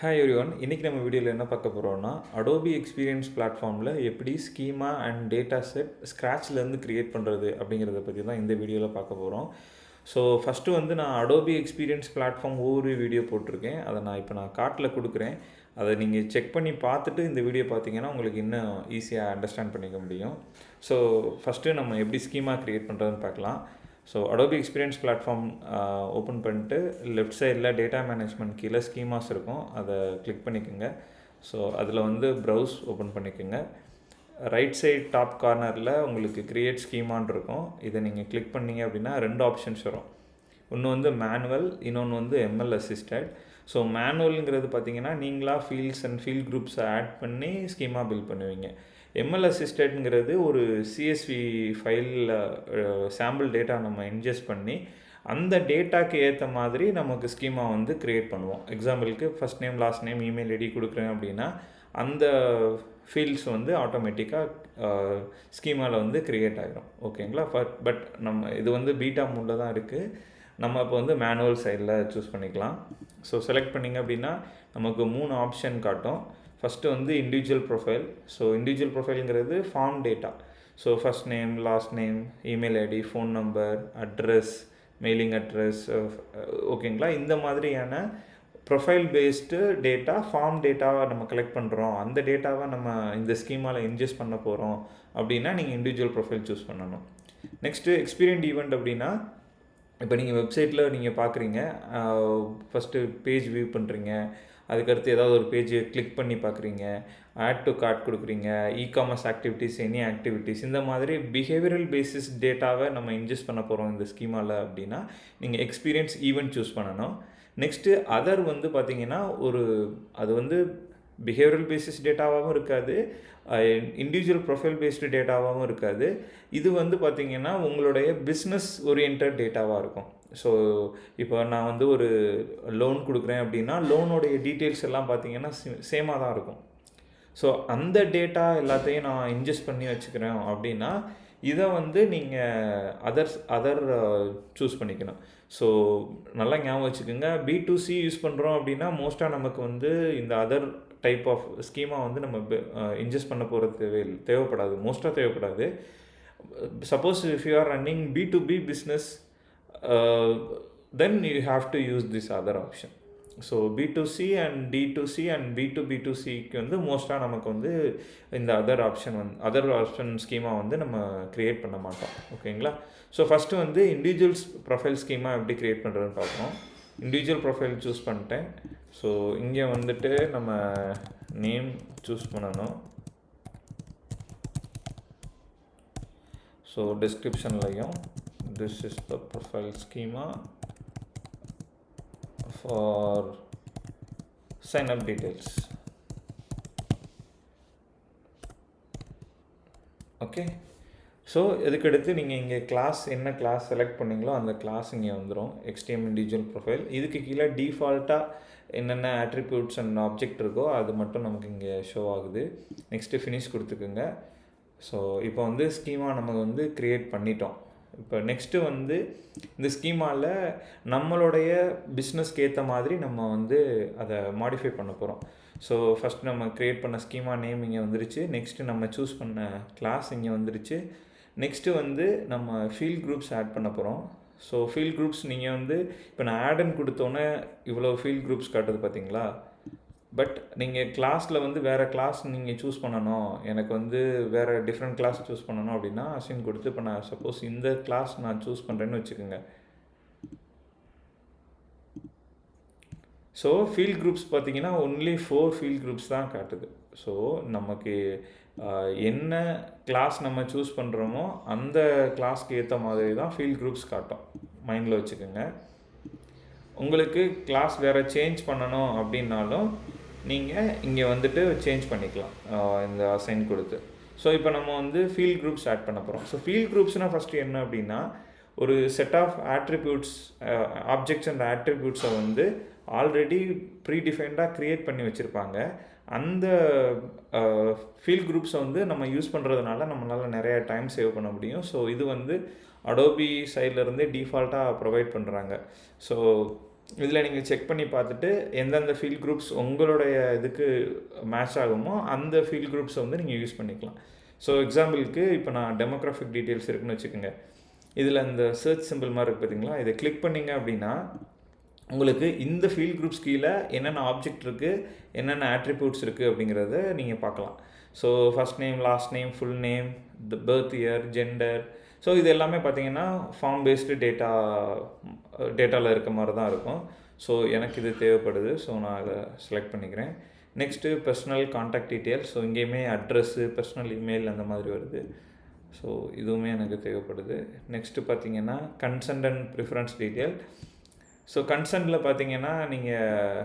Hi everyone. இன்றைக்கி நம்ம வீடியோவில் என்ன பார்க்க போகிறோம்னா, அடோபி எக்ஸ்பீரியன்ஸ் பிளாட்ஃபார்மில் எப்படி ஸ்கீமா அண்ட் டேட்டா செட் ஸ்க்ராட்ச்லேருந்து க்ரியேட் பண்ணுறது அப்படிங்கிறத பற்றி தான் இந்த வீடியோவில் பார்க்க போகிறோம். ஸோ ஃபஸ்ட்டு நான் அடோபி எக்ஸ்பீரியன்ஸ் பிளாட்ஃபார்ம் ஒவ்வொரு வீடியோ போட்டிருக்கேன். அதை நான் கார்ட்டில் கொடுக்குறேன். அதை நீங்கள் செக் பண்ணி பார்த்துட்டு இந்த வீடியோ பார்த்தீங்கன்னா உங்களுக்கு இன்னும் ஈஸியாக அண்டர்ஸ்டாண்ட் பண்ணிக்க முடியும். ஸோ ஃபஸ்ட்டு நம்ம எப்படி ஸ்கீமா க்ரியேட் பண்ணுறதுன்னு பார்க்கலாம். So Adobe experience platform open பண்ணிட்டு லெஃப்ட் சைடில் டேட்டா மேனேஜ்மெண்ட் கீழே ஸ்கீமாஸ் இருக்கும், அதை கிளிக் பண்ணிக்கோங்க. ஸோ அதில் ப்ரௌஸ் ஓப்பன் பண்ணிக்கோங்க. ரைட் சைட் டாப் கார்னரில் உங்களுக்கு க்ரியேட் ஸ்கீமான் இருக்கும். இதை நீங்கள் கிளிக் பண்ணிங்க அப்படின்னா 2 ஆப்ஷன்ஸ் வரும். ஒன்று மேனுவல், இன்னொன்று எம்எல் அசிஸ்டட். ஸோ மேனுவலுங்கிறது பார்த்தீங்கன்னா நீங்களாக ஃபீல்ட்ஸ் அண்ட் ஃபீல்ட் குரூப்ஸை ஆட் பண்ணி ஸ்கீமா பில்ட் பண்ணுவீங்க. எம்எல் அசிஸ்டட்ங்கிறது ஒரு சிஎஸ்வி ஃபைலில் சாம்பிள் டேட்டா நம்ம இன்ஜெஸ்ட் பண்ணி அந்த டேட்டாக்கு ஏற்ற மாதிரி நமக்கு ஸ்கீமா க்ரியேட் பண்ணுவோம். எக்ஸாம்பிளுக்கு first name last name email ID கொடுக்குறேன் அப்படின்னா அந்த ஃபீல்ட்ஸ் ஆட்டோமேட்டிக்காக ஸ்கீமாவில் க்ரியேட் ஆகிடும். ஓகேங்களா? பட் நம்ம இது பீட்டா மோடில் தான் இருக்குது. நம்ம இப்போ மேனுவல் சைடில் சூஸ் பண்ணிக்கலாம். ஸோ செலக்ட் பண்ணிங்க அப்படின்னா நமக்கு 3 ஆப்ஷன் காட்டும். First individual profile. So individual ப்ரொஃபைலுங்கிறது form data. So first name, last name, email ID, phone number, address, mailing address, ஓகேங்களா? இந்த மாதிரியான ப்ரொஃபைல் பேஸ்டு டேட்டா, ஃபார்ம் டேட்டாவை நம்ம கலெக்ட் பண்ணுறோம், அந்த டேட்டாவை நம்ம இந்த ஸ்கீமாவில் இன்ஜெஸ்ட் பண்ண போகிறோம் அப்படின்னா நீங்கள் இண்டிவிஜுவல் ப்ரொஃபைல் சூஸ் பண்ணணும். நெக்ஸ்ட்டு எக்ஸ்பீரியன்ட் ஈவெண்ட் அப்படின்னா இப்போ நீங்கள் வெப்சைட்டில் நீங்கள் பார்க்குறீங்க, ஃபஸ்ட்டு பேஜ் வியூ பண்ணுறீங்க, அதுக்கடுத்து ஏதாவது ஒரு பேஜை கிளிக் பண்ணி பார்க்குறீங்க, ஆட் டு கார்ட் கொடுக்குறீங்க, இ-காமர்ஸ் ஆக்டிவிட்டீஸ், எனி ஆக்டிவிட்டீஸ், இந்த மாதிரி பிஹேவியரல் பேசிஸ் டேட்டாவை நம்ம இன்ஜெஸ்ட் பண்ண போகிறோம் இந்த ஸ்கீமாவில் அப்படின்னா நீங்கள் எக்ஸ்பீரியன்ஸ் ஈவெண்ட் சூஸ் பண்ணணும். நெக்ஸ்ட்டு அதர் பார்த்தீங்கன்னா அது பிஹேவியரல் பேசிஸ் டேட்டாவாகவும் இருக்காது, இண்டிவிஜுவல் ப்ரொஃபைல் பேஸ்டு டேட்டாவாகவும் இருக்காது. இது பார்த்திங்கன்னா உங்களுடைய பிஸ்னஸ் ஓரியன்ட் டேட்டாவாக இருக்கும். ஸோ இப்போ நான் ஒரு லோன் கொடுக்குறேன் அப்படின்னா லோனோடைய டீட்டெயில்ஸ் எல்லாம் பார்த்திங்கன்னா சேமாக தான் இருக்கும். ஸோ அந்த டேட்டா எல்லாத்தையும் நான் இன்ஜெஸ்ட் பண்ணி வச்சுக்கிறேன் அப்படின்னா இதை நீங்கள் அதர் சூஸ் பண்ணிக்கணும். ஸோ நல்லா ஞாபகம் வச்சுக்கோங்க, B2C யூஸ் பண்ணுறோம் அப்படின்னா மோஸ்ட்டாக நமக்கு இந்த அதர் டைப் ஆஃப் ஸ்கீமா நம்ம இன்ஜெஸ்ட் பண்ண போகிறது தேவைப்படாது, மோஸ்ட்டாக தேவைப்படாது. Suppose if you are running B2B business, then you have to use this other option. So B2C and D2C and B2B2Cக்கு மோஸ்ட்டாக நமக்கு இந்த அதர் ஆப்ஷன் ஸ்கீமா நம்ம க்ரியேட் பண்ண மாட்டோம். ஓகேங்களா? So first individuals profile schema எப்படி க்ரியேட் பண்ணுறதுன்னு பார்க்கணும். இண்டிவிஜுவல் ப்ரொஃபைல் சூஸ் பண்ணிட்டேன். ஸோ இங்கே நம்ம நேம் சூஸ் பண்ணணும். ஸோ டிஸ்கிரிப்ஷன்லையும் this is the profile schema for sign up details. Okay. So இதுக்கடுத்து நீங்கள் இங்கே என்ன கிளாஸ் செலக்ட் பண்ணிங்களோ அந்த கிளாஸ் இங்கே வந்துடும். HTML individual profile. இதுக்கு கீழே டிஃபால்ட்டாக என்னென்ன ஆட்ரிபியூட்ஸ் அண்ட் ஆப்ஜெக்ட் இருக்கோ அது மட்டும் நமக்கு இங்கே ஷோ ஆகுது. நெக்ஸ்ட்டு ஃபினிஷ் கொடுத்துக்குங்க. ஸோ இப்போ ஸ்கீமா நம்ம க்ரியேட் பண்ணிட்டோம். இப்போ நெக்ஸ்ட்டு இந்த ஸ்கீமாவில் நம்மளுடைய பிஸ்னஸ்க்கு ஏற்ற மாதிரி நம்ம அதை மாடிஃபை பண்ண போகிறோம். ஸோ ஃபஸ்ட் நம்ம க்ரியேட் பண்ண ஸ்கீமா நேம் இங்கே வந்துருச்சு. நெக்ஸ்ட்டு நம்ம சூஸ் பண்ண கிளாஸ் இங்கே வந்துருச்சு. நெக்ஸ்ட்டு நம்ம ஃபீல்ட் குரூப்ஸ் ஆட் பண்ண போகிறோம். ஸோ ஃபீல்ட் குரூப்ஸ் நீங்கள் இப்போ நான் ஆடுன்னு கொடுத்தோன்னே இவ்வளோ ஃபீல்ட் குரூப்ஸ் காட்டுது பார்த்தீங்களா? பட் நீங்கள் கிளாஸில் வேறு கிளாஸ் நீங்கள் சூஸ் பண்ணணும், எனக்கு வேறு டிஃப்ரெண்ட் கிளாஸ் சூஸ் பண்ணணும் அப்படின்னா அசைன் கொடுத்து இப்போ நான் சப்போஸ் இந்த கிளாஸ் நான் சூஸ் பண்ணுறேன்னு வச்சுக்கோங்க. ஸோ ஃபீல்ட் குரூப்ஸ் பார்த்தீங்கன்னா ஒன்லி 4 ஃபீல்ட் குரூப்ஸ் தான் காட்டுது. ஸோ நமக்கு என்ன கிளாஸ் நம்ம சூஸ் பண்ணுறோமோ அந்த கிளாஸ்க்கு ஏற்ற மாதிரி தான் ஃபீல்ட் குரூப்ஸ் காட்டும், மைண்டில் வச்சுக்கோங்க. உங்களுக்கு கிளாஸ் வேறு சேஞ்ச் பண்ணணும் அப்படின்னாலும் நீங்கள் இங்கே சேஞ்ச் பண்ணிக்கலாம் இந்த அசைன் கொடுத்து. ஸோ இப்போ நம்ம ஃபீல்ட் குரூப்ஸ் ஆட் பண்ண போகிறோம். ஸோ ஃபீல்ட் குரூப்ஸ்னால் ஃபஸ்ட்டு என்ன அப்படின்னா ஒரு set of attributes, objects and ஆட்ரிபியூட்ஸை ஆல்ரெடி ப்ரீடிஃபைன்டாக க்ரியேட் பண்ணி வச்சுருப்பாங்க. அந்த ஃபீல்ட் குரூப்ஸை நம்ம யூஸ் பண்ணுறதுனால நம்மளால் நிறைய டைம் சேவ் பண்ண முடியும். ஸோ இது அடோபி சைட்லேருந்தே டிஃபால்ட்டாக ப்ரொவைட் பண்ணுறாங்க. ஸோ இதில் நீங்கள் செக் பண்ணி பார்த்துட்டு எந்தெந்த ஃபீல்ட் குரூப்ஸ் உங்களுடைய இதுக்கு மேட்ச் ஆகுமோ அந்த ஃபீல்ட் குரூப்ஸை வந்து நீங்கள் யூஸ் பண்ணிக்கலாம். ஸோ எக்ஸாம்பிளுக்கு இப்போ நான் டெமோக்ராஃபிக் டீட்டெயில்ஸ் இருக்குன்னு வச்சுக்கோங்க. இதில் இந்த சர்ச் சிம்பிள் மாதிரி இருக்குது பார்த்தீங்களா, இதை கிளிக் பண்ணிங்க அப்படின்னா உங்களுக்கு இந்த ஃபீல்ட் குரூப்ஸ் கீழே என்னென்ன ஆப்ஜெக்ட் இருக்குது, என்னென்ன ஆட்ரிபியூட்ஸ் இருக்குது அப்படிங்கிறத நீங்கள் பார்க்கலாம். So first name, last name, full name, the birth year, gender. So இது எல்லாமே பார்த்தீங்கன்னா ஃபார்ம் பேஸ்டு டேட்டாவில் இருக்க மாதிரி தான் இருக்கும். ஸோ எனக்கு இது தேவைப்படுது. ஸோ நான் அதை செலக்ட் பண்ணிக்கிறேன். Next personal contact details. So இங்கேயுமே அட்ரஸ்ஸு, பர்சனல் இமெயில் அந்த மாதிரி வருது. ஸோ இதுவுமே எனக்கு தேவைப்படுது. நெக்ஸ்ட்டு பார்த்தீங்கன்னா consent and preference detail. So கன்சென்ட்டில் பார்த்தீங்கன்னா நீங்கள்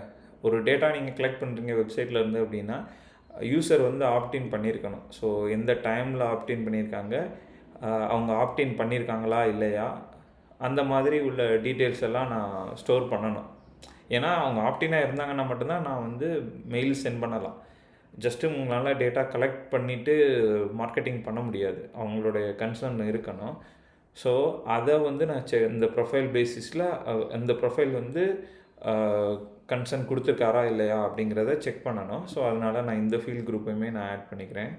ஒரு டேட்டா நீங்கள் கலெக்ட் பண்ணுறீங்க வெப்சைட்லேருந்து அப்படின்னா யூசர் வந்து ஆப்டின் பண்ணியிருக்கணும். ஸோ எந்த டைமில் ஆப்டின் பண்ணியிருக்காங்க, அவங்க ஆப்டின் பண்ணியிருக்காங்களா இல்லையா, அந்த மாதிரி உள்ள டீட்டெயில்ஸ் எல்லாம் நான் ஸ்டோர் பண்ணணும். ஏன்னா அவங்க ஆப்டினாக இருந்தாங்கன்னா மட்டும்தான் நான் வந்து மெயில் சென்ட் பண்ணலாம். ஜஸ்ட்டு உங்களால் டேட்டா கலெக்ட் பண்ணிவிட்டு மார்க்கெட்டிங் பண்ண முடியாது. அவங்களுடைய கன்சர்ன் இருக்கணும். ஸோ அதை வந்து நான் இந்த ப்ரொஃபைல் பேசிஸில் அந்த ப்ரொஃபைல் வந்து கன்சர்ன் கொடுத்துருக்காரா இல்லையா அப்படிங்கிறத செக் பண்ணணும். ஸோ அதனால் நான் இந்த ஃபீல்ட் குரூப்பையுமே நான் ஆட் பண்ணிக்கிறேன்.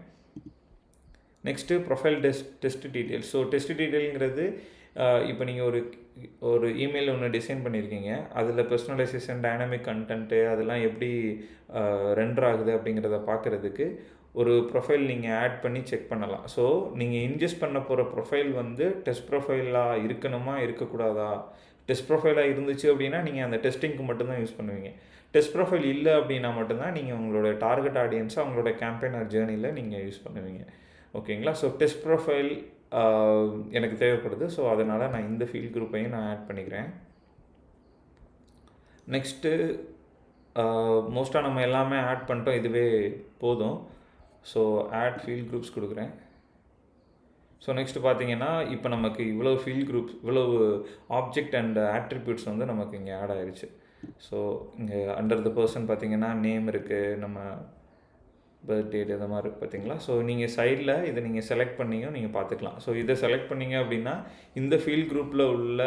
Next profile test details. So test டீட்டெயிலுங்கிறது இப்போ நீங்கள் ஒரு இமெயில் ஒன்று டிசைன் பண்ணியிருக்கீங்க, அதில் பர்சனலைசேஷன், டைனமிக் கண்டென்ட்டு அதெல்லாம் எப்படி ரெண்டர் ஆகுது அப்படிங்கிறத பார்க்குறதுக்கு ஒரு ப்ரொஃபைல் நீங்கள் ஆட் பண்ணி செக் பண்ணலாம். ஸோ நீங்கள் இன்ஜெஸ்ட் பண்ண போகிற ப்ரொஃபைல் வந்து டெஸ்ட் ப்ரொஃபைலாக இருக்கணுமா இருக்கக்கூடாதா. டெஸ்ட் ப்ரொஃபைலாக இருந்துச்சு அப்படின்னா நீங்கள் அந்த டெஸ்டிங்க்கு மட்டும்தான் யூஸ் பண்ணுவீங்க. டெஸ்ட் ப்ரொஃபைல் இல்லை அப்படின்னா மட்டும்தான் நீங்கள் உங்களோட டார்கெட் ஆடியன்ஸை அவங்களோட கேம்பெயின் ஆர் ஜேர்னியில் நீங்கள் யூஸ் பண்ணுவீங்க. ஓகேங்களா. ஸோ டெஸ்ட் ப்ரொஃபைல் எனக்கு தேவைப்படுது. ஸோ அதனால் நான் இந்த ஃபீல்ட் குரூப்பையும் நான் ஆட் பண்ணிக்கிறேன். நெக்ஸ்ட்டு மோஸ்ட்டாக நம்ம எல்லாமே ஆட் பண்ணிட்டோம், இதுவே போதும். ஸோ ஆட் ஃபீல்ட் குரூப்ஸ் கொடுக்குறேன். ஸோ நெக்ஸ்ட்டு பார்த்தீங்கன்னா இப்போ நமக்கு இவ்வளோ ஃபீல்ட் குரூப்ஸ், இவ்வளோ ஆப்ஜெக்ட் அண்ட் ஆட்ரிபியூட்ஸ் வந்து நமக்கு இங்கே ஆட் ஆகிடுச்சு. ஸோ இங்கே அண்டர் த பர்சன் பார்த்தீங்கன்னா நேம் இருக்குது, நம்ம பர்த் டேட் இந்த மாதிரி இருக்குது பார்த்தீங்களா. ஸோ நீங்கள் சைடில் இதை நீங்கள் செலக்ட் பண்ணியும் நீங்கள் பார்த்துக்கலாம். ஸோ இதை செலக்ட் பண்ணிங்க அப்படின்னா இந்த ஃபீல்ட் குரூப்பில் உள்ள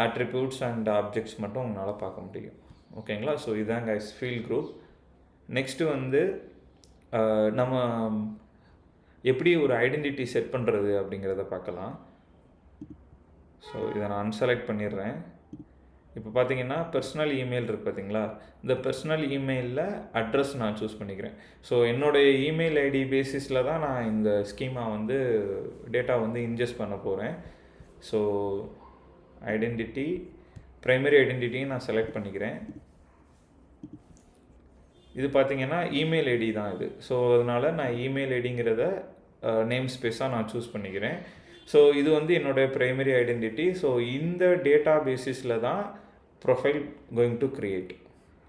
ஆட்ரிபியூட்ஸ் அண்ட் ஆப்ஜெக்ட்ஸ் மட்டும் உங்களால் பார்க்க முடியும். ஓகேங்களா. ஸோ இதுதான் கைஸ் ஃபீல்ட் குரூப். நெக்ஸ்ட்டு வந்து நம்ம எப்படி ஒரு ஐடென்டிட்டி செட் பண்ணுறது அப்படிங்கிறத பார்க்கலாம். ஸோ இதை நான் அன்செலக்ட் பண்ணிடுறேன். இப்போ பார்த்தீங்கன்னா பர்சனல் இமெயில் இருக்குது பார்த்தீங்களா, இந்த பர்சனல் இமெயிலில் அட்ரஸ் நான் சூஸ் பண்ணிக்கிறேன். ஸோ என்னுடைய இமெயில் ஐடி பேசிஸில் தான் நான் இந்த ஸ்கீமா வந்து டேட்டா வந்து இன்ஜெஸ்ட் பண்ண போகிறேன். ஸோ ஐடென்டிட்டி, ப்ரைமரி ஐடென்டிட்டியும் நான் செலக்ட் பண்ணிக்கிறேன். இது பார்த்தீங்கன்னா இமெயில் ஐடி தான் இது. ஸோ அதனால் நான் இமெயில் ஐடிங்கிறத நேம் ஸ்பேஸாக நான் சூஸ் பண்ணிக்கிறேன். ஸோ இது வந்து என்னோடய ப்ரைமரி ஐடென்டிட்டி. ஸோ இந்த டேட்டா பேசிஸில் தான் ப்ரொஃபைல் கோயிங் டு க்ரியேட்.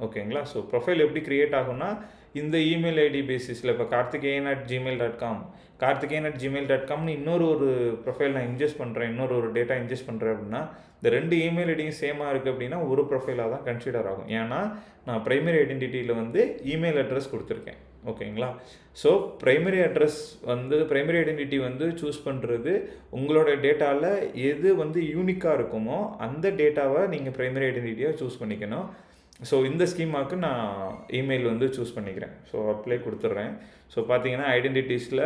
ஓகேங்களா. ஸோ ப்ரொஃபைல் எப்படி க்ரியேட் ஆகும்னா இந்த இமெயில் ஐடி பேசிஸில் இப்போ karthikeyan@gmail.com karthikeyan@gmail.comனு இன்னொரு ப்ரொஃபைல் நான் இன்ஜெஸ்ட் பண்ணுறேன், இன்னொரு டேட்டா இன்ஜெஸ்ட் பண்ணுறேன் அப்படின்னா இந்த 2 இமெயில் ஐடியும் சேமாக இருக்குது அப்படின்னா ஒரு ப்ரொஃபைலாக தான் கன்சிடர் ஆகும். ஏன்னா நான் ப்ரைமரி ஐடென்டிட்டியில் வந்து இமெயில் அட்ரஸ் கொடுத்துருக்கேன். ஓகேங்களா. ஸோ ப்ரைமரி ஐடென்டிட்டி வந்து சூஸ் பண்ணுறது உங்களோட டேட்டாவில் எது வந்து யூனிக்காக இருக்குமோ அந்த டேட்டாவை நீங்கள் ப்ரைமரி ஐடென்டிட்டியாக சூஸ் பண்ணிக்கணும். ஸோ இந்த ஸ்கீமாவுக்கு நான் இமெயில் வந்து சூஸ் பண்ணிக்கிறேன். ஸோ அப்ளை கொடுத்துட்றேன். ஸோ பார்த்தீங்கன்னா ஐடென்டிட்டிஸில்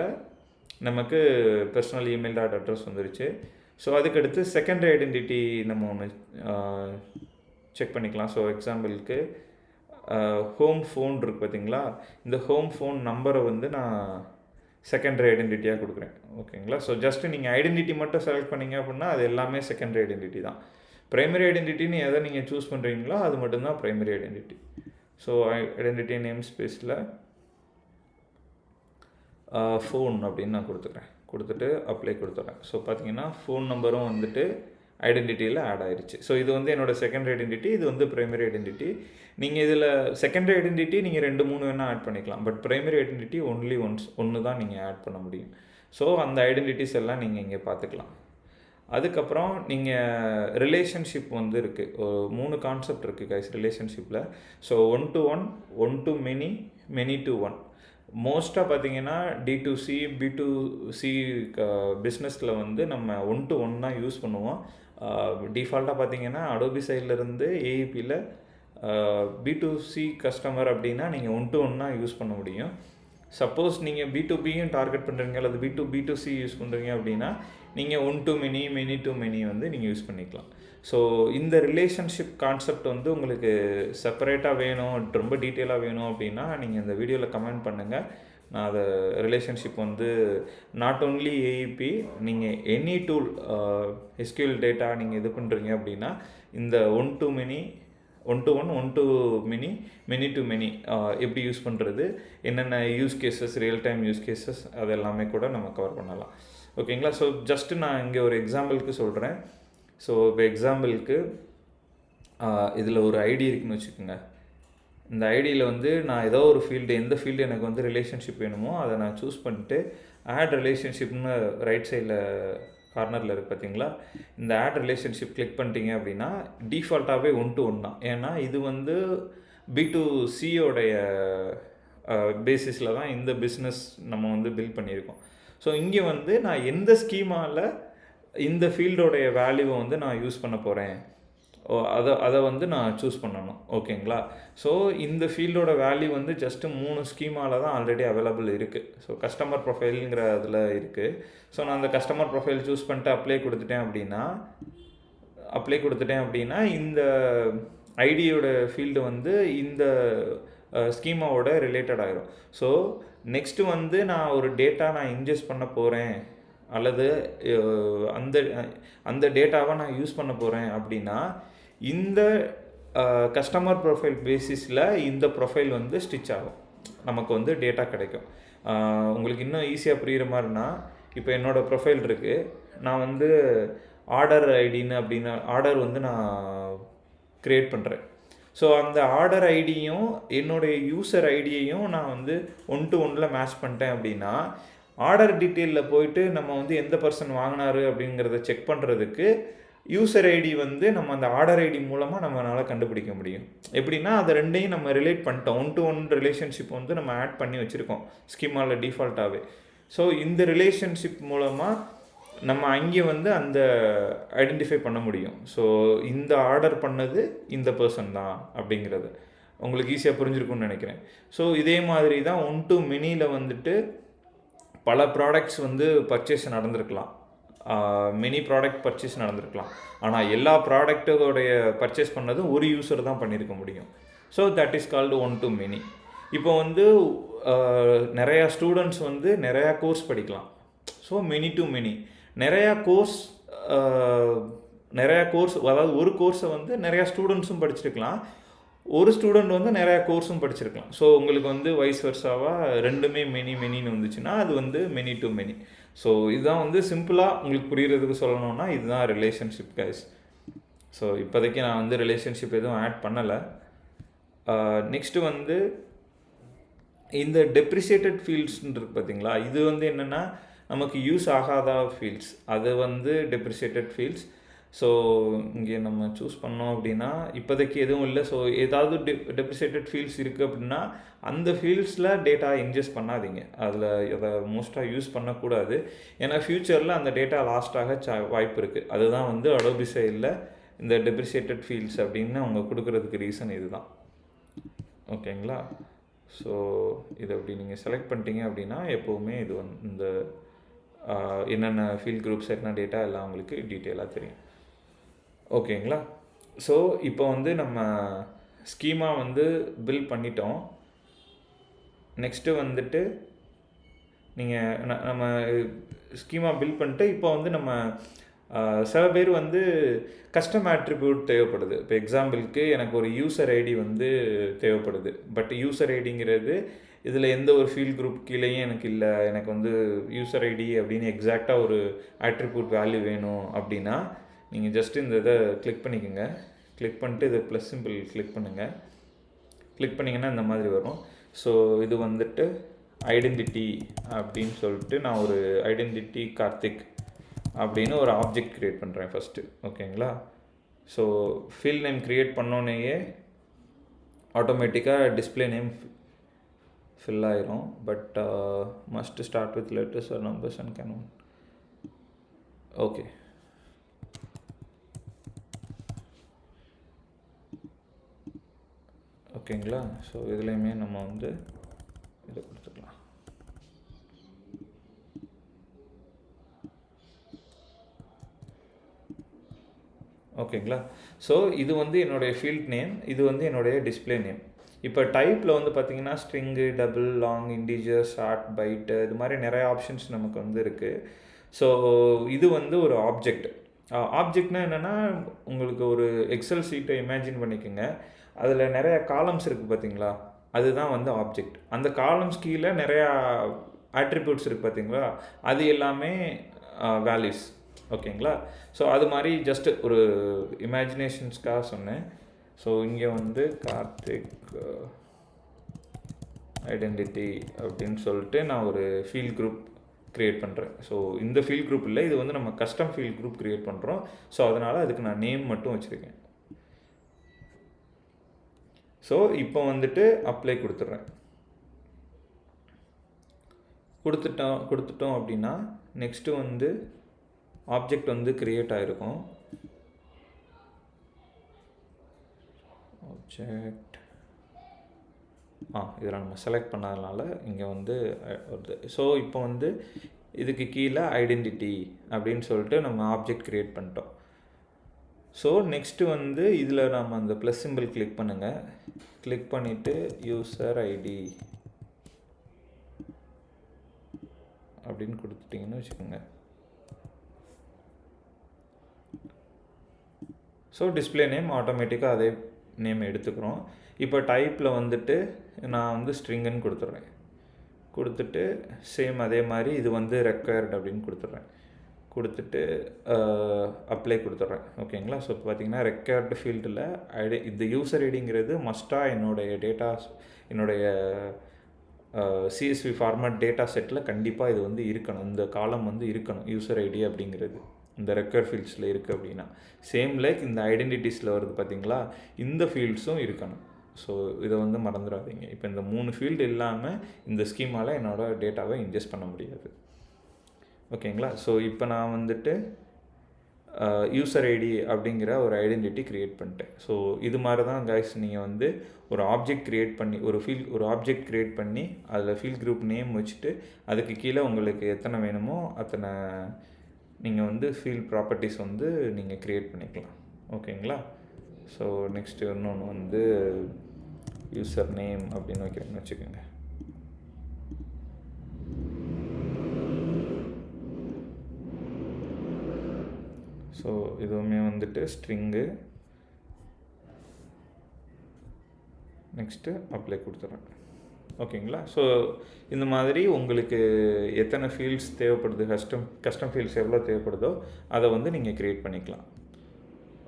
நமக்கு பர்சனல் இமெயில் அட்ரஸ் வந்துருச்சு. ஸோ அதுக்கடுத்து செகண்டரி ஐடென்டிட்டி நம்ம ஒன்று செக் பண்ணிக்கலாம். ஸோ எக்ஸாம்பிளுக்கு ஹோம் ஃபோன் இருக்குது பார்த்தீங்களா, இந்த ஹோம் ஃபோன் நம்பரை வந்து நான் செகண்டரி ஐடென்டிட்டியாக கொடுக்குறேன். ஓகேங்களா. ஸோ ஜஸ்ட்டு நீங்கள் ஐடென்டிட்டி மட்டும் செலக்ட் பண்ணிங்க அப்படின்னா அது எல்லாமே செகண்டரி ஐடென்டிட்டி தான். ப்ரைமரி ஐடென்டிட்டின்னு எதை நீங்கள் சூஸ் பண்ணுறீங்களோ அது மட்டும்தான் primary identity. So identity name ஸ்பேஸில் ஃபோன் அப்படின்னு நான் கொடுத்துட்டு அப்ளை கொடுத்துட்றேன். ஸோ பார்த்தீங்கன்னா ஃபோன் நம்பரும் வந்துட்டு ஐடென்டிட்டியில் ஆட் ஆயிடுச்சு. ஸோ இது வந்து என்னோடய செகண்டரி ஐடென்டிட்டி, இது வந்து ப்ரைமரி ஐடென்டிட்டி. நீங்கள் இதில் செகண்டரி ஐடென்டிட்டி நீங்கள் 2-3 வேணால் ஆட் பண்ணிக்கலாம். பட் ப்ரைமரி ஐடென்டிட்டி ஒன்று தான் நீங்கள் ஆட் பண்ண முடியும். ஸோ அந்த ஐடென்டிட்டிஸ் எல்லாம் நீங்கள் இங்கே பார்த்துக்கலாம். அதுக்கப்புறம் நீங்கள் ரிலேஷன்ஷிப் வந்து இருக்குது, 3 கான்செப்ட் இருக்குது கைஸ் ரிலேஷன்ஷிப்பில். So 1 to 1, 1 to many, many to 1. மோஸ்ட்டாக பார்த்தீங்கன்னா D2C, B2C பிஸ்னஸில் வந்து நம்ம 1 to 1 தான் யூஸ் பண்ணுவோம். டிஃபால்ட்டாக பார்த்தீங்கன்னா அடோபி சைட்லேருந்து ஏஇபியில் B2C கஸ்டமர் அப்படின்னா நீங்கள் ஒன் டு ஒன்னாக யூஸ் பண்ண முடியும். சப்போஸ் நீங்கள் B2Bயும் டார்கெட் பண்ணுறீங்க அல்லது B2B2C யூஸ் பண்ணுறீங்க அப்படின்னா நீங்கள் one to many, many to many வந்து நீங்கள் யூஸ் பண்ணிக்கலாம். ஸோ இந்த ரிலேஷன்ஷிப் கான்செப்ட் வந்து உங்களுக்கு செப்பரேட்டாக வேணும், ரொம்ப டீட்டெயிலாக வேணும் அப்படின்னா நீங்கள் இந்த வீடியோவில் கமெண்ட் பண்ணுங்கள். நான் அதை ரிலேஷன்ஷிப் வந்து நாட் ஓன்லி ஏஇபி, நீங்கள் எனி டூல் SQL டேட்டா நீங்கள் இது பண்ணுறீங்க அப்படின்னா இந்த one to many, one to one, one to many, many to many எப்படி யூஸ் பண்ணுறது, என்னென்ன use cases, real time use cases, அது எல்லாமே கூட நம்ம கவர் பண்ணலாம். ஓகேங்களா? ஸோ ஜஸ்ட்டு நான் இங்கே ஒரு எக்ஸாம்பிளுக்கு சொல்கிறேன். ஸோ இப்போ எக்ஸாம்பிளுக்கு இதில் ஒரு ஐடி இருக்குதுன்னு வச்சுக்கோங்க. இந்த ஐடியில் வந்து நான் ஏதோ ஒரு ஃபீல்டு, எந்த ஃபீல்டு எனக்கு வந்து ரிலேஷன்ஷிப் வேணுமோ அதை நான் சூஸ் பண்ணிட்டு ஆட் ரிலேஷன்ஷிப்னு ரைட் சைடில் கார்னரில் இருக்குது பார்த்தீங்களா, இந்த ஆட் ரிலேஷன்ஷிப் கிளிக் பண்ணிட்டீங்க அப்படின்னா டிஃபால்ட்டாகவே ஒன் டு ஒன் தான். ஏன்னா இது வந்து B2Cயோடைய பேசிஸில் தான் இந்த பிஸ்னஸ் நம்ம வந்து பில்ட் பண்ணியிருக்கோம். ஸோ இங்கே வந்து நான் எந்த ஸ்கீமாவில் இந்த ஃபீல்டோடைய வேல்யூவை வந்து நான் யூஸ் பண்ண போகிறேன், அதை வந்து நான் சூஸ் பண்ணணும். ஓகேங்களா? ஸோ இந்த ஃபீல்டோட வேல்யூ வந்து ஜஸ்ட்டு 3 ஸ்கீமாவில் தான் ஆல்ரெடி அவைலபிள் இருக்குது. ஸோ கஸ்டமர் ப்ரொஃபைலுங்கிற அதில் இருக்குது. ஸோ நான் அந்த கஸ்டமர் ப்ரொஃபைல் சூஸ் பண்ணிட்டு அப்ளை கொடுத்துட்டேன் அப்படின்னா இந்த ஐடியோட ஃபீல்டு வந்து இந்த ஸ்கீமாவோட ரிலேட்டட் ஆகிரும். ஸோ நெக்ஸ்ட்டு வந்து நான் ஒரு டேட்டா நான் இன்ஜெஸ்ட் பண்ண போகிறேன் அல்லது அந்த டேட்டாவை நான் யூஸ் பண்ண போகிறேன் அப்படின்னா இந்த கஸ்டமர் ப்ரொஃபைல் பேசிஸில் இந்த ப்ரொஃபைல் வந்து ஸ்டிச் ஆகும், நமக்கு வந்து டேட்டா கிடைக்கும். உங்களுக்கு இன்னும் ஈஸியாக புரிகிற மாதிரினா, இப்போ என்னோடய ப்ரொஃபைல் இருக்குது, நான் வந்து ஆர்டர் ஐடின்னு அப்படின்னா ஆர்டர் வந்து நான் க்ரியேட் பண்ணுறேன். ஸோ அந்த ஆர்டர் ஐடியும் என்னுடைய யூசர் ஐடியையும் நான் வந்து ஒன் டு ஒன்னில் மேட்ச் பண்ணிட்டேன் அப்படின்னா ஆர்டர் டீட்டெயிலில் போயிட்டு நம்ம வந்து எந்த பர்சன் வாங்கினாரு அப்படிங்கிறத செக் பண்ணுறதுக்கு யூசர் ஐடி வந்து நம்ம அந்த ஆர்டர் ஐடி மூலமாக நம்மளால் கண்டுபிடிக்க முடியும். எப்படின்னா அதை ரெண்டையும் நம்ம ரிலேட் பண்ணிட்டோம், ஒன் டு ஒன் ரிலேஷன்ஷிப் வந்து நம்ம ஆட் பண்ணி வச்சுருக்கோம் ஸ்கீமாவில் டிஃபால்ட்டாகவே. ஸோ இந்த ரிலேஷன்ஷிப் மூலமாக நம்ம அங்கே வந்து அந்த ஐடென்டிஃபை பண்ண முடியும். ஸோ இந்த ஆர்டர் பண்ணது இந்த பர்சன் தான் அப்படிங்கிறது உங்களுக்கு ஈஸியாக புரிஞ்சிருக்கும்னு நினைக்கிறேன். ஸோ இதே மாதிரி தான் ஒன் டு மெனியில் வந்துட்டு பல ப்ராடக்ட்ஸ் வந்து பர்ச்சேஸ் நடந்திருக்கலாம், மெனி ப்ராடக்ட் பர்ச்சேஸ் நடந்திருக்கலாம். ஆனால் எல்லா ப்ராடக்ட்டோடைய பர்ச்சேஸ் பண்ணது ஒரு யூஸர் தான் பண்ணியிருக்க முடியும். So that is called one to many. இப்போ வந்து நிறையா ஸ்டூடெண்ட்ஸ் வந்து நிறையா கோர்ஸ் படிக்கலாம். ஸோ மெனி டு மெனி நிறையா கோர்ஸ், அதாவது ஒரு கோர்ஸை வந்து நிறையா ஸ்டூடெண்ட்ஸும் படிச்சிருக்கலாம், ஒரு ஸ்டூடெண்ட் வந்து நிறையா கோர்ஸும் படிச்சிருக்கலாம். ஸோ உங்களுக்கு வந்து வைஸ் வர்ஸாவாக ரெண்டுமே மெனின்னு வந்துச்சுன்னா அது வந்து மெனி டு மெனி. ஸோ இதுதான் வந்து சிம்பிளாக உங்களுக்கு புரிகிறதுக்கு சொல்லணும்னா இதுதான் ரிலேஷன்ஷிப் கைஸ். ஸோ இப்போதைக்கு நான் வந்து ரிலேஷன்ஷிப் எதுவும் ஆட் பண்ணலை. நெக்ஸ்ட்டு வந்து இந்த டெப்ரிசியேட்டட் ஃபீல்ட்ஸ்ன்னு இருக்குது பார்த்தீங்களா, இது வந்து என்னென்னா நமக்கு யூஸ் ஆகாத ஃபீல்ட்ஸ், அது வந்து டெப்ரிசியேட்டட் ஃபீல்ட்ஸ். ஸோ இங்கே நம்ம சூஸ் பண்ணோம் அப்படின்னா இப்போதைக்கு எதுவும் இல்லை. ஸோ ஏதாவது டெப்ரிசியேட்டட் ஃபீல்ட்ஸ் இருக்குது அப்படின்னா அந்த ஃபீல்ட்ஸில் டேட்டா இன்ஜெஸ்ட் பண்ணாதீங்க, அதில் அதை மோஸ்ட்டாக யூஸ் பண்ணக்கூடாது. ஏன்னா ஃப்யூச்சரில் அந்த டேட்டா லாஸ்ட்டாக வாய்ப்பு இருக்குது. அதுதான் வந்து அடோபி சைடில் இந்த டெப்ரிசியேட்டட் ஃபீல்ட்ஸ் அப்படின்னு அவங்க கொடுக்குறதுக்கு ரீசன் இதுதான். ஓகேங்களா? ஸோ இதை அப்படி நீங்கள் செலக்ட் பண்ணிட்டீங்க அப்படின்னா எப்போவுமே இது வந்து இந்த என்னென்ன ஃபீல்ட் குரூப்ஸ், என்ன டேட்டா எல்லாம் உங்களுக்கு டீட்டெயிலாக தெரியும். ஓகேங்களா? ஸோ இப்போ வந்து நம்ம ஸ்கீமா வந்து பில்ட் பண்ணிட்டோம். நெக்ஸ்ட்டு வந்துட்டு நீங்கள் நம்ம ஸ்கீமா பில்ட் பண்ணிட்டு இப்போ வந்து நம்ம சில பேர் வந்து கஸ்டம் ஆட்ரிபியூட் தேவைப்படுது. இப்போ எக்ஸாம்பிளுக்கு எனக்கு ஒரு யூசர் ஐடி வந்து தேவைப்படுது, பட் யூசர் ஐடிங்கிறது இதில் எந்த ஒரு ஃபீல்ட் குரூப் கீழேயும் எனக்கு இல்லை, எனக்கு வந்து யூசர் ஐடி அப்படின்னு எக்ஸாக்டாக ஒரு ஆட்ரிபியூட் வேல்யூ வேணும் அப்படின்னா நீங்கள் ஜஸ்ட் இந்த இதை கிளிக் பண்ணிக்கோங்க. கிளிக் பண்ணிட்டு இது ப்ளஸ் சிம்பிள் கிளிக் பண்ணுங்கள். கிளிக் பண்ணிங்கன்னா இந்த மாதிரி வரும். ஸோ இது வந்துட்டு ஐடென்டிட்டி அப்படின்னு சொல்லிட்டு நான் ஒரு ஐடென்டிட்டி கார்த்திக் அப்படின்னு ஒரு ஆப்ஜெக்ட் க்ரியேட் பண்ணுறேன் ஃபஸ்ட்டு. ஓகேங்களா? ஸோ ஃபீல்ட் நேம் க்ரியேட் பண்ணோன்னேயே ஆட்டோமேட்டிக்காக டிஸ்பிளே நேம் ஃபில் ஆயிரும். But must start with letters or numbers and can. Okay, ஓகேங்களா. ஸோ இதுலேயுமே நம்ம வந்து இதை கொடுத்துக்கலாம். ஓகேங்களா. ஸோ இது வந்து என்னுடைய ஃபீல்ட் நேம், இது வந்து என்னுடைய டிஸ்பிளே நேம். இப்போ டைப்பில் வந்து பார்த்தீங்கன்னா string, double, long, integer, short, byte, இது மாதிரி நிறைய ஆப்ஷன்ஸ் நமக்கு வந்து இருக்குது. ஸோ இது வந்து ஒரு ஆப்ஜெக்ட். ஆப்ஜெக்ட்னா என்னென்னா, உங்களுக்கு ஒரு எக்ஸல் சீட்டை இமேஜின் பண்ணிக்கோங்க. அதில் நிறைய காலம்ஸ் இருக்குது பார்த்தீங்களா, அதுதான் வந்து ஆப்ஜெக்ட். அந்த காலம்ஸ் கீழே நிறையா ஆட்ரிபியூட்ஸ் இருக்குது பார்த்தீங்களா, அது எல்லாமே வேல்யூஸ். ஓகேங்களா. ஸோ அது மாதிரி ஜஸ்ட்டு ஒரு இமேஜினேஷன்ஸ்க்காக சொன்னேன். ஸோ இங்கே வந்து கார்த்திக் ஐடென்டிட்டி அப்படின்னு சொல்லிட்டு நான் ஒரு ஃபீல்ட் குரூப் க்ரியேட் பண்ணுறேன். ஸோ இந்த ஃபீல்ட் குரூப் இல்லை, இது வந்து நம்ம கஸ்டம் ஃபீல்ட் குரூப் க்ரியேட் பண்ணுறோம். ஸோ அதனால் அதுக்கு நான் நேம் மட்டும் வச்சுருக்கேன். ஸோ இப்போ வந்துட்டு அப்ளை கொடுத்துட்றேன். கொடுத்துட்டோம் அப்படின்னா நெக்ஸ்ட்டு வந்து ஆப்ஜெக்ட் வந்து க்ரியேட் ஆகிருக்கும். ஆப்ஜெக்ட் இதில் நம்ம செலக்ட் பண்ணதுனால இங்கே வந்து வருது. ஸோ இப்போ வந்து இதுக்கு கீழே ஐடென்டிட்டி அப்படின்னு சொல்லிட்டு நம்ம ஆப்ஜெக்ட் க்ரியேட் பண்ணிட்டோம். ஸோ நெக்ஸ்ட்டு வந்து இதில் நம்ம அந்த ப்ளஸ் சிம்பிள் கிளிக் பண்ணுங்கள். கிளிக் பண்ணிவிட்டு யூசர் ஐடி அப்படின்னு கொடுத்துட்டிங்கன்னு வச்சுக்கோங்க. ஸோ டிஸ்பிளே நேம் ஆட்டோமேட்டிக்காக அதே நேம் எடுத்துக்கிறோம். இப்போ டைப்பில் வந்துட்டு நான் வந்து ஸ்ட்ரிங்குன்னு கொடுத்துட்றேன். கொடுத்துட்டு சேம் அதே மாதிரி இது வந்து ரெக்வயர்ட் அப்படின்னு கொடுத்துட்றேன். கொடுத்துட்டு அப்ளை கொடுத்துட்றேன். ஓகேங்களா. ஸோ இப்போ பார்த்தீங்கன்னா ரெக்வயர்டு ஃபீல்டில் இந்த யூசர் ஐடிங்கிறது மஸ்ட்டாக என்னுடைய சிஎஸ்வி ஃபார்மேட் டேட்டா செட்டில் கண்டிப்பாக இது வந்து இருக்கணும். இந்த காலம் வந்து இருக்கணும், யூசர் ஐடி அப்படிங்கிறது இந்த ரெக்கர் ஃபீல்ட்ஸில் இருக்குது அப்படின்னா. சேம் லைக் இந்த ஐடென்டிட்டிஸில் வருது பார்த்தீங்களா, இந்த ஃபீல்ட்ஸும் இருக்கணும். ஸோ இதை வந்து மறந்துடாதீங்க. இப்போ இந்த 3 ஃபீல்டு இல்லாமல் இந்த ஸ்கீமால் என்னோடய டேட்டாவை இன்ஜெஸ்ட் பண்ண முடியாது. ஓகேங்களா. ஸோ இப்போ நான் வந்துட்டு யூசர் ஐடி அப்படிங்கிற ஒரு ஐடென்டிட்டி க்ரியேட் பண்ணிட்டேன். ஸோ இது மாதிரி தான் கைஸ், நீங்கள் வந்து ஒரு ஆப்ஜெக்ட் க்ரியேட் பண்ணி ஒரு ஆப்ஜெக்ட் க்ரியேட் பண்ணி அதில் ஃபீல்ட் குரூப் நேம் வச்சுட்டு அதுக்கு கீழே உங்களுக்கு எத்தனை வேணுமோ அத்தனை நீங்கள் வந்து ஃபீல்ட் ப்ராப்பர்ட்டிஸ் வந்து நீங்கள் க்ரியேட் பண்ணிக்கலாம். ஓகேங்களா. ஸோ நெக்ஸ்ட்டு இன்னொன்று வந்து யூசர் நேம் அப்படின்னு வைக்கிறேன்னு வச்சுக்கோங்க. ஸோ இதுவுமே வந்துட்டு ஸ்ட்ரிங்கு. நெக்ஸ்ட்டு அப்ளை கொடுத்துட்றேன். ஓகேங்களா. ஸோ இந்த மாதிரி உங்களுக்கு எத்தனை ஃபீல்ட்ஸ் தேவைப்படுது, கஸ்டம் ஃபீல்ட்ஸ் எவ்வளோ தேவைப்படுதோ அதை வந்து நீங்கள் க்ரியேட் பண்ணிக்கலாம்.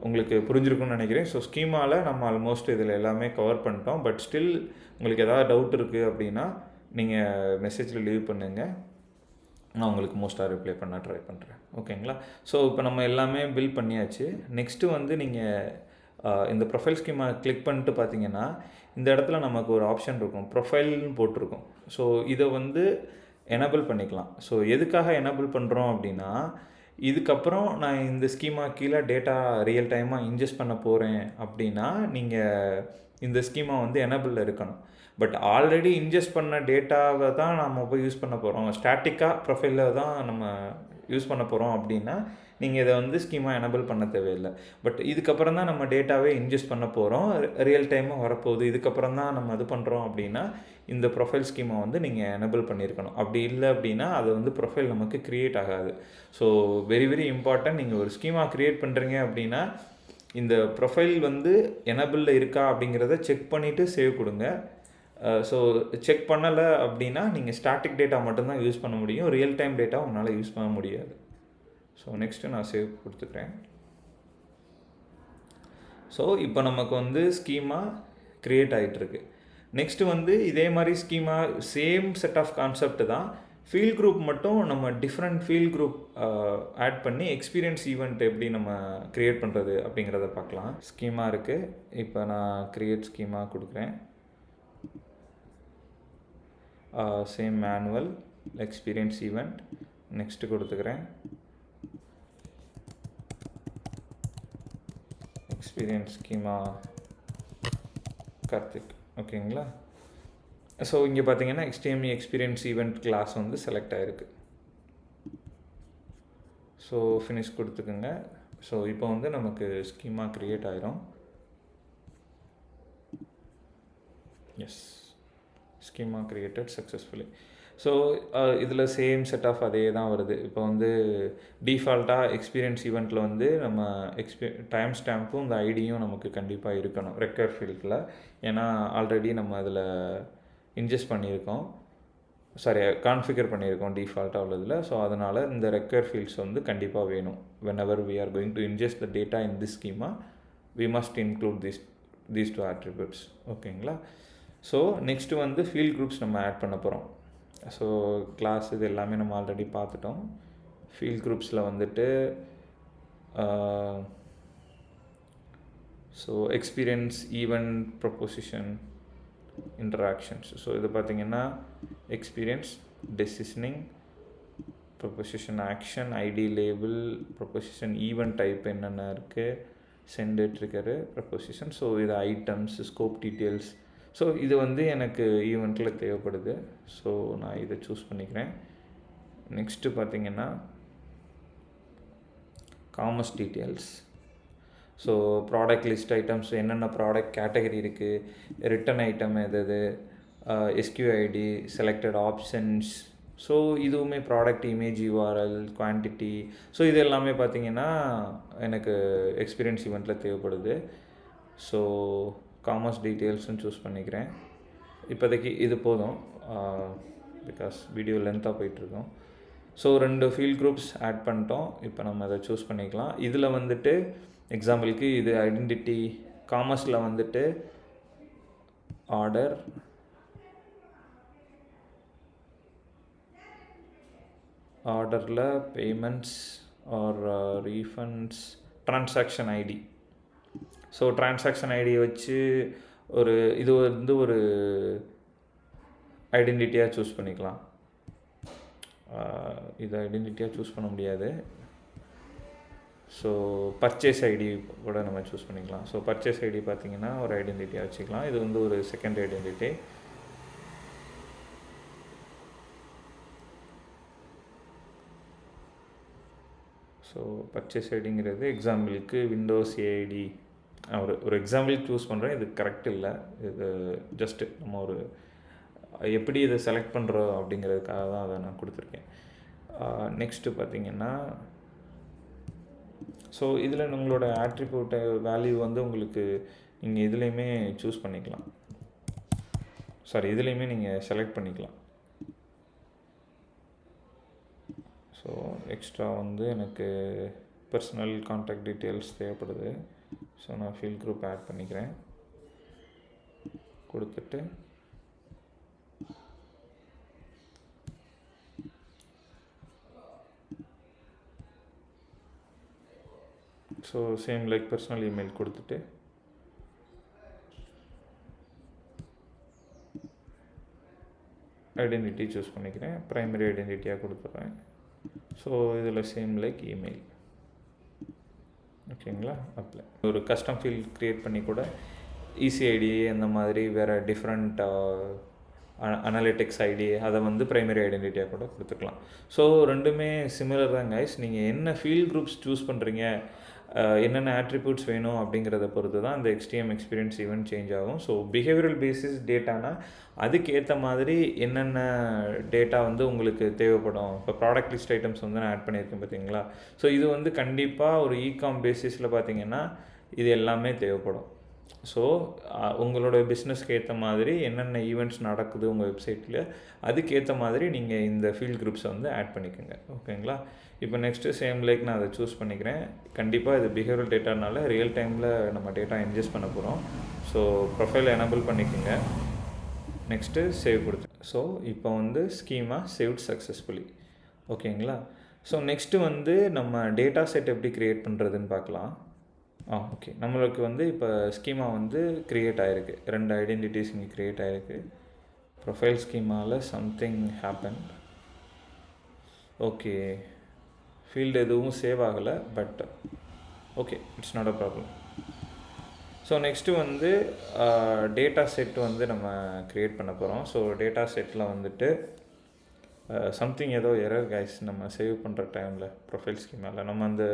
உங்களுக்கு புரிஞ்சிருக்குன்னு நினைக்கிறேன். ஸோ ஸ்கீமாவில் நம்ம ஆல்மோஸ்ட் இதில் எல்லாமே கவர் பண்ணிட்டோம். பட் ஸ்டில் உங்களுக்கு எதாவது டவுட் இருக்குது அப்படின்னா நீங்கள் மெசேஜில் லீவ் பண்ணுங்கள், நான் உங்களுக்கு மோஸ்ட்டாக ரிப்ளை பண்ண ட்ரை பண்ணுறேன். ஓகேங்களா. ஸோ இப்போ நம்ம எல்லாமே பில் பண்ணியாச்சு. நெக்ஸ்ட்டு வந்து நீங்கள் இந்த ப்ரொஃபைல் ஸ்கீமை கிளிக் பண்ணிட்டு பார்த்தீங்கன்னா இந்த இடத்துல நமக்கு ஒரு ஆப்ஷன் இருக்கும், ப்ரொஃபைல்னு போட்டிருக்கும். ஸோ இதை வந்து எனேபிள் பண்ணிக்கலாம். ஸோ எதுக்காக எனேபிள் பண்ணுறோம் அப்படின்னா, இதுக்கப்புறம் நான் இந்த ஸ்கீமா கீழே டேட்டா ரியல் டைமாக இன்ஜெஸ்ட் பண்ண போகிறேன் அப்படின்னா நீங்கள் இந்த ஸ்கீமா வந்து எனேபிளில் இருக்கணும். பட் ஆல்ரெடி இன்ஜெஸ்ட் பண்ண டேட்டாவை தான் நம்ம போய் யூஸ் பண்ண போகிறோம், ஸ்டாட்டிக்காக ப்ரொஃபைலில் தான் நம்ம யூஸ் பண்ண போகிறோம் அப்படின்னா நீங்கள் இதை வந்து ஸ்கீமா எனேபிள் பண்ண தேவையில்லை. பட் இதுக்கப்புறம் தான் நம்ம டேட்டாவே இன்ஜெஸ்ட் பண்ண போகிறோம், ரியல் டைமாக வரப்போகுது, இதுக்கப்புறம் தான் நம்ம இது பண்ணுறோம் அப்படின்னா இந்த ப்ரொஃபைல் ஸ்கீமா வந்து நீங்கள் எனேபிள் பண்ணியிருக்கணும். அப்படி இல்லை அப்படின்னா அது வந்து ப்ரொஃபைல் நமக்கு க்ரியேட் ஆகாது. So very very important. நீங்கள் ஒரு ஸ்கீமா க்ரியேட் பண்ணுறீங்க அப்படின்னா இந்த ப்ரொஃபைல் வந்து எனேபிளில் இருக்கா அப்படிங்கிறத செக் பண்ணிவிட்டு சேவ் கொடுங்க. ஸோ செக் பண்ணலை அப்படின்னா நீங்கள் ஸ்டாட்டிக் டேட்டா மட்டும்தான் யூஸ் பண்ண முடியும், ரியல் டைம் டேட்டா உங்களால் யூஸ் பண்ண முடியாது. ஸோ நெக்ஸ்ட்டு நான் சேவ் கொடுத்துட்டேன். ஸோ இப்போ நமக்கு வந்து ஸ்கீமா க்ரியேட் ஆகிட்டுருக்கு. நெக்ஸ்ட்டு வந்து இதே மாதிரி schema same set of concept தான், ஃபீல்ட் குரூப் மட்டும் நம்ம டிஃப்ரெண்ட் ஃபீல்ட் குரூப் ஆட் பண்ணி எக்ஸ்பீரியன்ஸ் ஈவெண்ட் எப்படி நம்ம க்ரியேட் பண்ணுறது அப்படிங்கிறத பார்க்கலாம். ஸ்கீமா இருக்குது. இப்போ நான் க்ரியேட் ஸ்கீமா கொடுக்குறேன். Same manual experience event next கொடுத்துக்கிறேன். எக்ஸ்பீரியன்ஸ் ஸ்கீமா கார்த்திக் ஓகேங்களா. ஸோ இங்கே பார்த்தீங்கன்னா HTML எக்ஸ்பீரியன்ஸ் ஈவெண்ட் கிளாஸ் வந்து செலக்ட் ஆகிருக்கு. ஸோ ஃபினிஷ் கொடுத்துக்குங்க. ஸோ இப்போ வந்து நமக்கு ஸ்கீமா க்ரியேட் ஆயிரும். Yes, schema created successfully. So இதில் சேம் செட் ஆஃப் அதே தான் வருது. இப்போ வந்து டிஃபால்ட்டாக எக்ஸ்பீரியன்ஸ் ஈவெண்ட்டில் வந்து நம்ம டைம் ஸ்டாம்பும் இந்த ஐடியும் நமக்கு கண்டிப்பாக இருக்கணும் ரெக்கர் ஃபீல்டில். ஏன்னா ஆல்ரெடி நம்ம அதில் இன்ஜெஸ்ட் பண்ணியிருக்கோம், கான்ஃபிகர் பண்ணியிருக்கோம் டிஃபால்ட்டாக உள்ளதில். ஸோ அதனால் இந்த ரெக்கர் ஃபீல்ட்ஸ் வந்து கண்டிப்பாக வேணும். whenever we are going to ingest the data in this schema, we must include these two attributes. ஓகேங்களா. ஸோ நெக்ஸ்ட்டு வந்து ஃபீல்ட் குரூப்ஸ் நம்ம ஆட் பண்ண போகிறோம். ஸோ கிளாஸ் இது எல்லாமே நம்ம ஆல்ரெடி பார்த்துட்டோம். ஃபீல்ட் குரூப்ஸில் வந்துட்டு so experience event proposition interactions. So இது பார்த்திங்கன்னா experience decisioning proposition action ID label proposition event type என்னென்ன இருக்குது சென்ட் ட்ரிகரு ப்ரொபோசிஷன். ஸோ இது ஐட்டம்ஸ் ஸ்கோப் டீட்டெயில்ஸ். ஸோ இது வந்து எனக்கு ஈவெண்ட்டில் தேவைப்படுது. ஸோ நான் இதை சூஸ் பண்ணிக்கிறேன். நெக்ஸ்ட்டு பார்த்திங்கன்னா commerce details. So product list items என்னென்ன ப்ராடக்ட் கேட்டகரி இருக்குது, ரிட்டன் ஐட்டம் எது, எஸ்கியூஐடி செலக்டட் ஆப்ஷன்ஸ். ஸோ இதுவுமே product image URL quantity. So இது எல்லாமே பார்த்திங்கன்னா எனக்கு எக்ஸ்பீரியன்ஸ் ஈவெண்ட்டில் தேவைப்படுது. ஸோ காமர்ஸ் டீட்டெயில்ஸ்னு சூஸ் பண்ணிக்கிறேன். இப்போதைக்கு இது போதும், பிகாஸ் வீடியோ லென்த்தாக போயிட்டுருக்கோம். ஸோ 2 ஃபீல்ட் குரூப்ஸ் ஆட் பண்ணிட்டோம். இப்போ நம்ம அதை சூஸ் பண்ணிக்கலாம். இதில் வந்துட்டு எக்ஸாம்பிளுக்கு இது ஐடென்டிட்டி. காமர்ஸில் வந்துட்டு ஆர்டர், ஆர்டரில் payments or refunds, transaction ID. So transaction ஐடியை வச்சு இது வந்து ஒரு ஐடென்டிட்டியாக சூஸ் பண்ணிக்கலாம். இதை ஐடென்டிட்டியாக சூஸ் பண்ண முடியாது. ஸோ பர்ச்சேஸ் ஐடி கூட நம்ம சூஸ் பண்ணிக்கலாம். ஸோ பர்ச்சேஸ் ஐடி பார்த்திங்கன்னா ஒரு ஐடென்டிட்டியாக வச்சுக்கலாம். இது வந்து ஒரு செகண்ட் ஐடென்டிட்டி. ஸோ பர்ச்சேஸ் ஐடிங்கிறது எக்ஸாம்பிளுக்கு விண்டோஸ் ஏஐடி ஒரு எக்ஸாம்பிள் சூஸ் பண்ணுறேன். இது கரெக்ட் இல்லை, இது ஜஸ்ட்டு நம்ம எப்படி இதை செலக்ட் பண்ணுறோம் அப்படிங்கிறதுக்காக தான் அதை நான் கொடுத்துருக்கேன். நெக்ஸ்ட்டு பார்த்திங்கன்னா ஸோ இதில் உங்களோட ஆட்ரிபியூட் வேல்யூ வந்து உங்களுக்கு நீங்கள் இதுலேயுமே சூஸ் பண்ணிக்கலாம். இதுலேயுமே நீங்கள் செலக்ட் பண்ணிக்கலாம். ஸோ எக்ஸ்ட்ரா வந்து எனக்கு பர்சனல் கான்டாக்ட் டீட்டெயில்ஸ் தேவைப்படுது. ஸோ நான் ஃபீல்ட் குரூப் ஆட் பண்ணிக்கிறேன். கொடுத்துட்டு so same like personal email கொடுத்துட்டு ஐடென்டிட்டி சூஸ் பண்ணிக்கிறேன். ப்ரைமரி ஐடென்டிட்டியாக கொடுத்துட்றேன். ஸோ இதில் சேம் லைக் இமெயில். ஓகேங்களா. அப்ளை. ஒரு கஸ்டம் ஃபீல்ட் க்ரியேட் பண்ணி கூட ECID அந்த மாதிரி வேறு டிஃப்ரெண்ட் அனலிட்டிக்ஸ் ஐடி அதை வந்து ப்ரைமரி ஐடென்டிட்டியாக கூட கொடுத்துக்கலாம். ஸோ ரெண்டுமே சிமிலர் தான் கைஸ். நீங்கள் என்ன ஃபீல்ட் குரூப்ஸ் சூஸ் பண்ணுறீங்க, என்னென்ன ஆட்ரிபியூட்ஸ் வேணும் அப்படிங்கிறத பொறுத்து தான் இந்த HTML எக்ஸ்பீரியன்ஸ் ஈவெண்ட் சேஞ்ச் ஆகும். ஸோ பிஹேவியரல் பேசிஸ் டேட்டானா அதுக்கேற்ற மாதிரி என்னென்ன டேட்டா வந்து உங்களுக்கு தேவைப்படும். இப்போ ப்ராடக்ட் லிஸ்ட் ஐட்டம்ஸ் வந்து நான் ஆட் பண்ணியிருக்கேன் பார்த்தீங்களா. ஸோ இது வந்து கண்டிப்பாக ஒரு இகாம் பேசிஸில் பார்த்தீங்கன்னா இது எல்லாமே தேவைப்படும். ஸோ உங்களோட பிஸ்னஸ்க்கு ஏற்ற மாதிரி என்னென்ன ஈவெண்ட்ஸ் நடக்குது உங்கள் வெப்சைட்டில் அதுக்கேற்ற மாதிரி நீங்கள் இந்த ஃபீல்ட் குரூப்ஸை வந்து ஆட் பண்ணிக்கோங்க. ஓகேங்களா. இப்போ நெக்ஸ்ட்டு சேம் லைக் நான் அதை சூஸ் பண்ணிக்கிறேன். கண்டிப்பாக இது பிஹேவியரல் டேட்டானால ரியல் டைமில் நம்ம டேட்டா இன்ஜெஸ்ட் பண்ண போகிறோம். ஸோ ப்ரொஃபைல் எனபிள் பண்ணிக்கோங்க. நெக்ஸ்ட்டு சேவ் கொடுத்து. ஸோ இப்போ வந்து ஸ்கீமா சேவ்ட் சக்ஸஸ்ஃபுல்லி. ஓகேங்களா. ஸோ நெக்ஸ்ட்டு வந்து நம்ம டேட்டா செட் எப்படி க்ரியேட் பண்ணுறதுன்னு பார்க்கலாம். ஓகே. நம்மளுக்கு வந்து இப்போ ஸ்கீமா வந்து க்ரியேட் ஆகிருக்கு. 2 ஐடென்டிட்டிஸ் இங்கே க்ரியேட் ஆகிருக்கு. ப்ரொஃபைல் ஸ்கீமாவில் சம்திங் ஹேப்பன். ஓகே, ஃபீல்டு எதுவும் சேவ் ஆகலை, but okay, it's not a problem. So next வந்து டேட்டா செட் வந்து நம்ம க்ரியேட் பண்ண போகிறோம். ஸோ டேட்டா செட்டில் வந்துட்டு சம்திங் ஏதோ எரர் கைஸ் நம்ம சேவ் பண்ணுற டைமில் ப்ரொஃபைல் ஸ்கீமாவில் நம்ம அந்த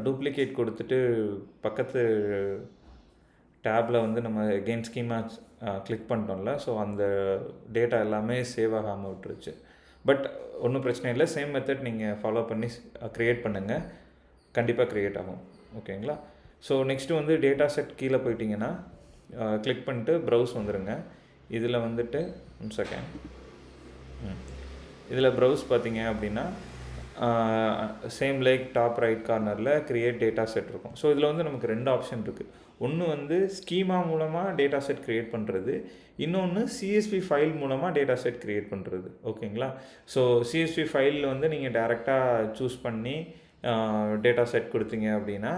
டூப்ளிகேட் கொடுத்துட்டு பக்கத்து டேப்பில் வந்து நம்ம எகெயின் ஸ்கீமா கிளிக் பண்ணிட்டோம்ல, ஸோ அந்த டேட்டா எல்லாமே சேவ் ஆகாமல் விட்டுருச்சு. பட் ஒன்றும் பிரச்சனை இல்லை, சேம் மெத்தட் நீங்கள் ஃபாலோ பண்ணி க்ரியேட் பண்ணுங்கள், கண்டிப்பாக க்ரியேட் ஆகும். ஓகேங்களா? ஸோ நெக்ஸ்ட்டு வந்து டேட்டா செட் கீழே போயிட்டிங்கன்னா கிளிக் பண்ணிட்டு ப்ரௌஸ் வந்துடுங்க. இதில் வந்துட்டு 1 செகண்ட், இதில் ப்ரௌஸ் பார்த்தீங்க அப்படின்னா சேம் லைக் டாப் ரைட் கார்னரில் க்ரியேட் டேட்டா செட் இருக்கும். ஸோ இதில் வந்து நமக்கு 2 ஆப்ஷன் இருக்குது. ஒன்று வந்து ஸ்கீமா மூலமாக டேட்டா செட் க்ரியேட் பண்ணுறது, இன்னொன்று சிஎஸ்வி ஃபைல் மூலமாக டேட்டா செட் க்ரியேட் பண்ணுறது. ஓகேங்களா? ஸோ சிஎஸ்வி ஃபைலில் வந்து நீங்கள் டேரெக்டாக சூஸ் பண்ணி டேட்டா செட் கொடுத்தீங்க அப்படின்னா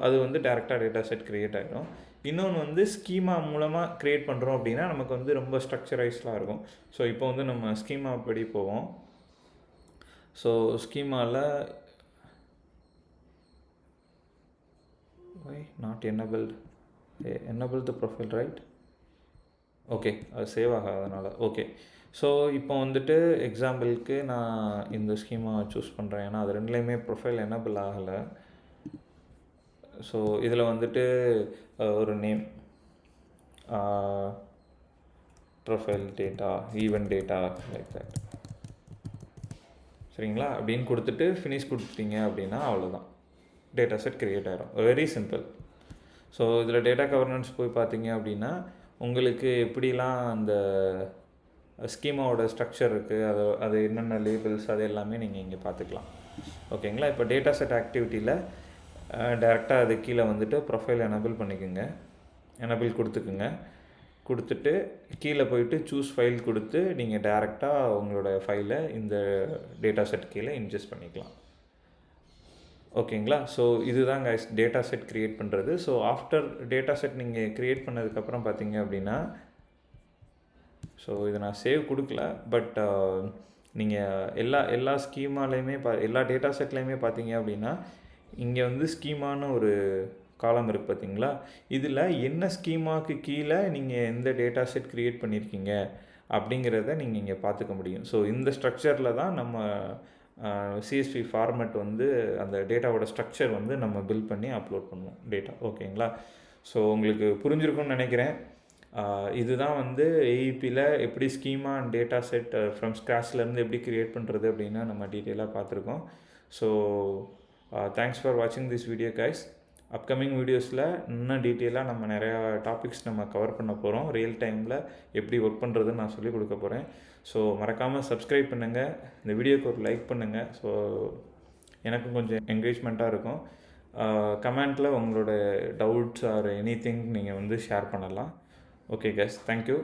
அது வந்து டேரெக்டாக டேட்டா செட் க்ரியேட் ஆகிடும். இன்னொன்று வந்து ஸ்கீமா மூலமாக க்ரியேட் பண்ணுறோம் அப்படின்னா நமக்கு வந்து ரொம்ப ஸ்ட்ரக்சரைஸ்டாக இருக்கும். ஸோ இப்போ வந்து நம்ம ஸ்கீமா படி போவோம். ஸோ ஸ்கீமாவில் why not enabled the profile, right? Okay, அது சேவ் ஆகாதனால. ஓகே, ஸோ இப்போ வந்துட்டு எக்ஸாம்பிளுக்கு நான் இந்த ஸ்கீமா சூஸ் பண்ணுறேன், ஏன்னா அது ரெண்டுலேயுமே ப்ரொஃபைல் எனேபிள் ஆகலை. ஸோ இதில் வந்துட்டு ஒரு name, profile data, event data, like that, சரிங்களா? அப்படின்னு கொடுத்துட்டு ஃபினிஷ் கொடுத்துட்டீங்க அப்படின்னா அவ்வளோதான், டேட்டா செட் க்ரியேட் ஆகிடும். Very simple. ஸோ இதில் டேட்டா கவர்னன்ஸ் போய் பார்த்தீங்க அப்படின்னா உங்களுக்கு எப்படிலாம் அந்த ஸ்கீமாவோட ஸ்ட்ரக்சர் இருக்குது, அது என்னென்ன லேபிள்ஸ், அது எல்லாமே நீங்கள் இங்கே பார்த்துக்கலாம். ஓகேங்களா? இப்போ டேட்டா செட் ஆக்டிவிட்டியில் டேரெக்டாக அது கீழே வந்துட்டு ப்ரொஃபைல் எனேபிள் பண்ணிக்கோங்க, எனேபிள் கொடுத்துட்டு கீழே போயிட்டு சூஸ் ஃபைல் கொடுத்து நீங்கள் டேரெக்டாக உங்களோட ஃபைலை இந்த டேட்டா செட் கீழே இன்ஜெஸ்ட் பண்ணிக்கலாம். ஓகேங்களா? ஸோ இதுதான் கைஸ் டேட்டா செட் க்ரியேட் பண்ணுறது. ஸோ ஆஃப்டர் டேட்டா செட் நீங்கள் க்ரியேட் பண்ணதுக்கப்புறம் பார்த்தீங்க அப்படின்னா, ஸோ இதை நான் சேவ் கொடுக்கல, பட் நீங்கள் எல்லா ஸ்கீமாலையுமே எல்லா டேட்டா செட்லேயுமே பார்த்தீங்க அப்படின்னா இங்கே வந்து ஸ்கீமான்னு ஒரு காலம் இருக்குது பார்த்தீங்களா? இதில் என்ன ஸ்கீமாவுக்கு கீழே நீங்கள் எந்த டேட்டா செட் க்ரியேட் பண்ணியிருக்கீங்க அப்படிங்கிறத நீங்கள் இங்கே பார்த்துக்க முடியும். ஸோ இந்த ஸ்ட்ரக்சரில் தான் நம்ம சிஎஸ்வி ஃபார்மேட் வந்து அந்த டேட்டாவோட ஸ்ட்ரக்சர் வந்து நம்ம பில்ட் பண்ணி அப்லோட் பண்ணுவோம் டேட்டா. ஓகேங்களா? ஸோ உங்களுக்கு புரிஞ்சிருக்கும்னு நினைக்கிறேன். இதுதான் வந்து ஏஇபியில் எப்படி schema and data set from ஸ்க்ராட்ச்லேருந்து எப்படி க்ரியேட் பண்ணுறது அப்படின்னா நம்ம டீட்டெயிலாக பார்த்துருக்கோம். ஸோ தேங்க்ஸ் ஃபார் வாட்சிங் திஸ் வீடியோ கைஸ். அப்கமிங் வீடியோஸில் இன்னும் டீட்டெயிலாக நம்ம நிறையா டாபிக்ஸ் நம்ம கவர் பண்ண போகிறோம். ரியல் டைமில் எப்படி ஒர்க் பண்ணுறதுன்னு நான் சொல்லிக் கொடுக்க போகிறேன். ஸோ மறக்காமல் சப்ஸ்கிரைப் பண்ணுங்கள், இந்த வீடியோக்கு ஒரு லைக் பண்ணுங்கள். ஸோ எனக்கும் கொஞ்சம் என்கரேஜ்மெண்ட்டாக இருக்கும். கமெண்ட்டில் உங்களோட டவுட்ஸ் ஆர் எனிதிங் நீங்கள் வந்து ஷேர் பண்ணலாம். Okay guys, thank you.